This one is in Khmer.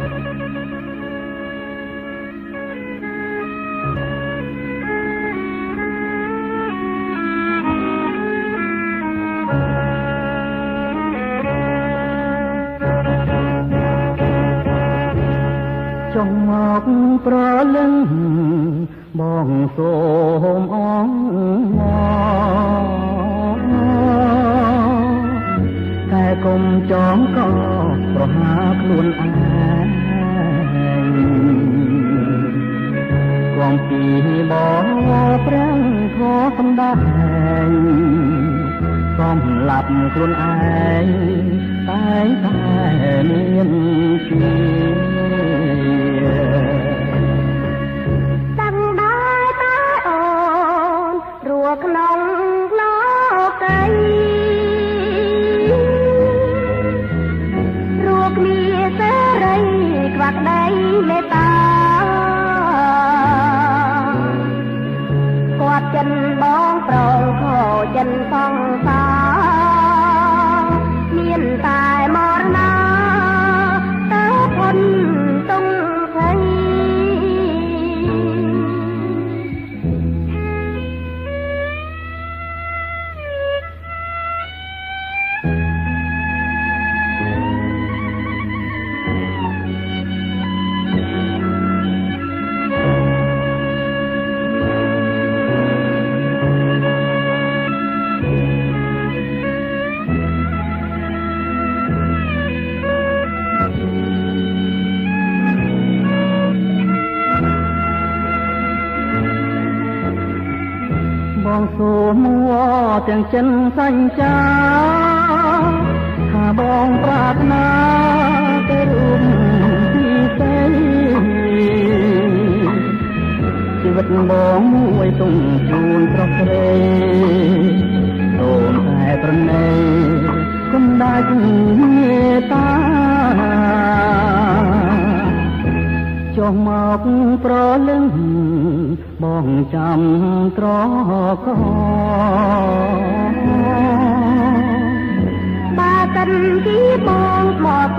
ចង់មកប្រលឹងបងសូមអងតែកុំចងកប្រហាខ្លួនឯងគំពីបងប្រាំងខសំដែងសំឡាប់ខ្លួនឯងតែតែមានជាក្នុងលោកដីរੂគ្នាសេរីខ្វាក់ដីមេត្តាគាត់ចិនបងប្រងខចិនសង្សារមានតែមរណាទៅพ้นទុំភ័យបងសូមវទាំងចិនសញ្ចាថាបងប្រាថ្នាទៅរួមពីសេជីវិតបងមួយទុំជួនប្រក្រេសូមតែប្រណីគុំដាច់មេត្តាចុះមកប្រលឹងបងចាំត្រកបើសិនជាបងមក